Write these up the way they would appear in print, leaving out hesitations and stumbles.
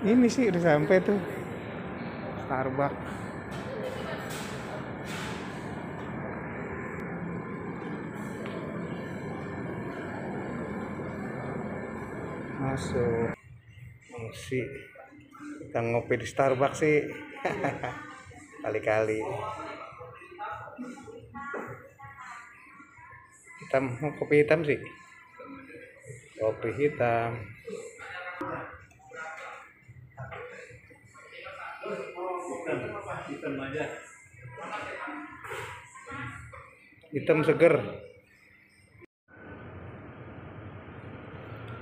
Ini sih udah sampai tuh Starbucks. Masuk. Musik. Kita ngopi di Starbucks sih. Kali-kali. Hitam, kopi hitam sih. Kopi hitam. Hitam aja. Hitam seger.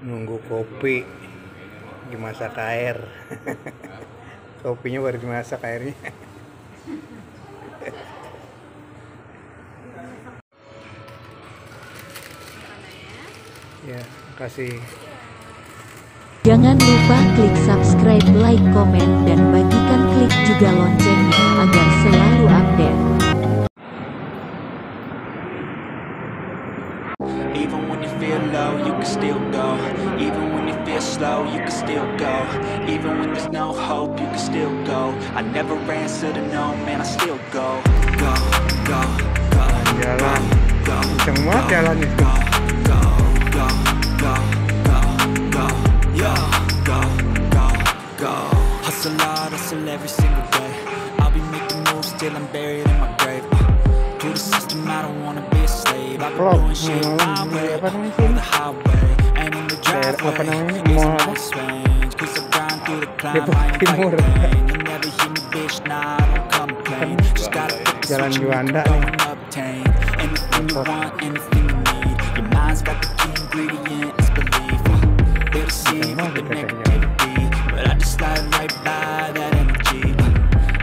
Nunggu kopi dimasak air. Kopinya baru dimasak airnya. Ya, kasih. Jangan lupa klik subscribe, like, komen, dan bagikan klik juga loncengnya agar selalu update. Even when you feel low, you can still go. Even when you feel slow, you can still go. Even when there's no hope, you can still go. I never answer to no, man, I still go. Go, go, go. Jalan. Kenceng banget jalannya. Hustle hard, hustle every single day. I'll be making moves till I'm buried in my grave. To the system, I don't wanna be a slave. I've been doing shit my way, on the highway and in the driveway. Easy nice range, 'cause I grind through the climb. I ain't fighting pain. You never hear me, bitch, nah, I don't complain. Just gotta flip the switch and make it go and obtain anything you want, anything you need. Your mind's got the key ingredient, it's belief. They're deceived with the negativity, but I just slide right by that energy.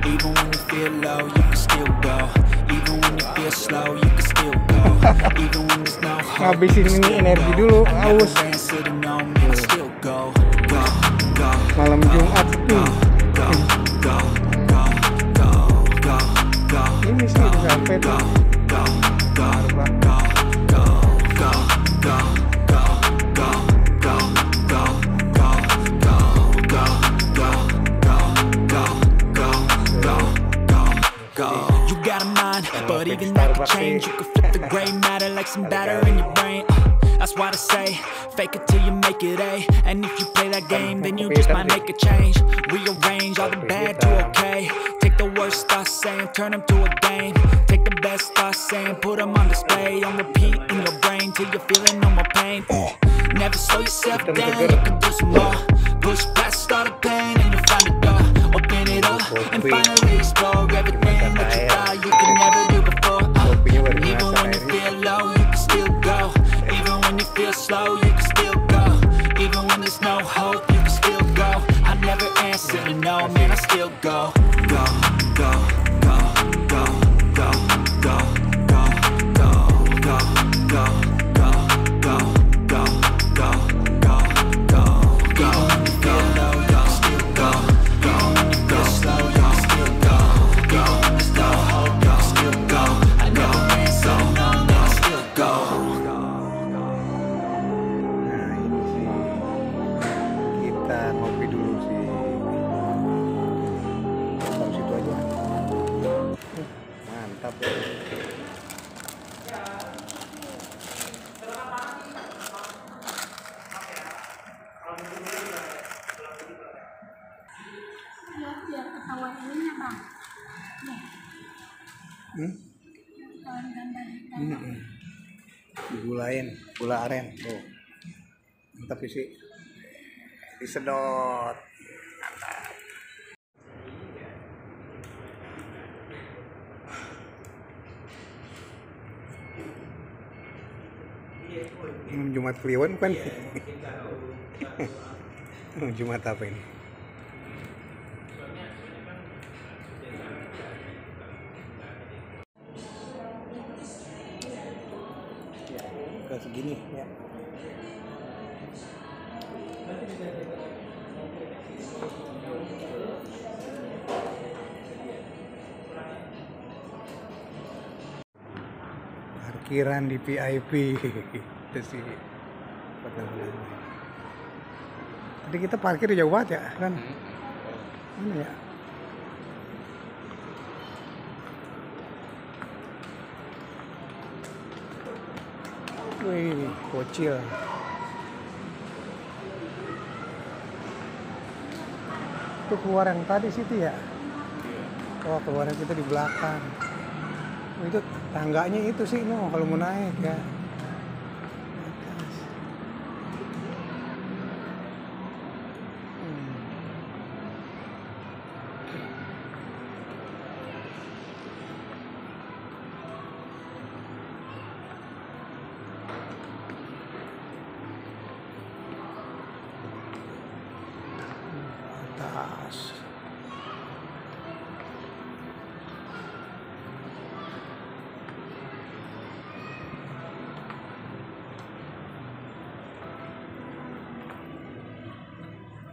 Even when you feel low, you can still go. Even when you feel slow, you can still go. Even when there's no hope, Ngabisin ini energi dulu, haus. Malam Jumat tuh. Ini sih udah sampai tuh. You got a mind, but even that can change. You can flip the gray matter like some batter in your brain. That's why they say, fake it till you make it A. And if you play that game, then you just might make a change. Rearrange all the bad to okay. Take the worst thoughts saying, turn them to a game. Take the best thoughts saying, put them on display. On repeat in your brain till you're feeling no more pain. Never slow yourself down, you can do some more. Push past all the pain and you'll find a door. Open it up and finally explore everything that you thought you could never do before. Even when you feel low, you can still go. Even when you feel slow, you can still go. Even when there's no hope, you can still go. I never answer to no, man, I still go. Go, go, go, go, go, go, go, go, go, go, go, go, go, go, go, go, go. When you feel low, you can still go. Even when you feel slow, you can still go. Even when there's no hope, you can still go. I never answer to no, man, I still go. Nah ini sih kita ngopi dulu sih. Taruh situ aja. Mantap. Biar ketahuan ininya bang. Ketahuan gambar hitam. Digulain, gula aren tuh. Mantap sih. Disedot. Mantap. Jumat Kliwon kan? Jumat apa ini? Kayak segini ya. Parkiran di VIP itu sih. Tadi kita parkir jauh banget ya kan? Mana ya? Wih, bocil. Itu keluar yang tadi situ ya? Oh, keluaran kita di belakang. Oh, itu tangganya itu sih, no, kalau mau naik ya. Atas. Hmm. Atas.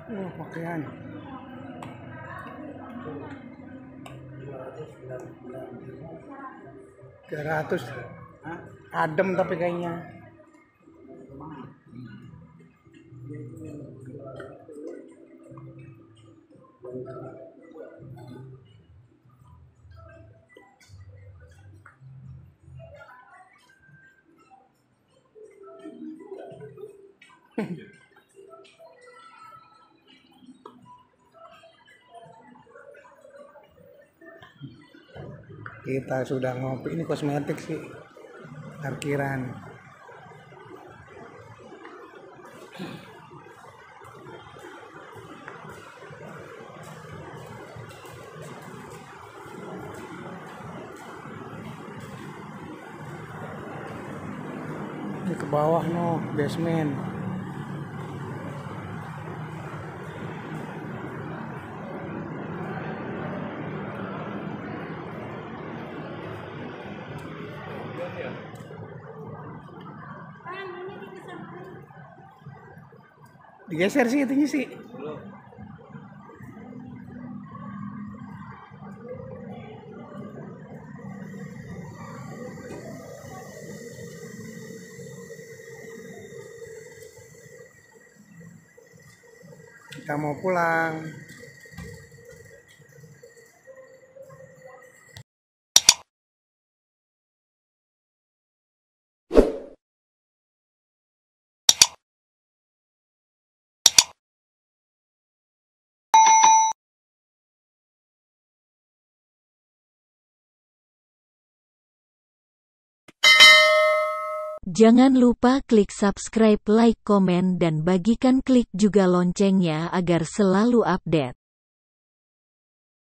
Oh, pakaian. 300. Hah? Adem tapi kayaknya. Kita sudah ngopi, ini kosmetik sih, parkiran. Ini ke bawah no, basement. Digeser sih itunya sih. Kita mau pulang. Jangan lupa klik subscribe, like, komen, dan bagikan klik juga loncengnya agar selalu update.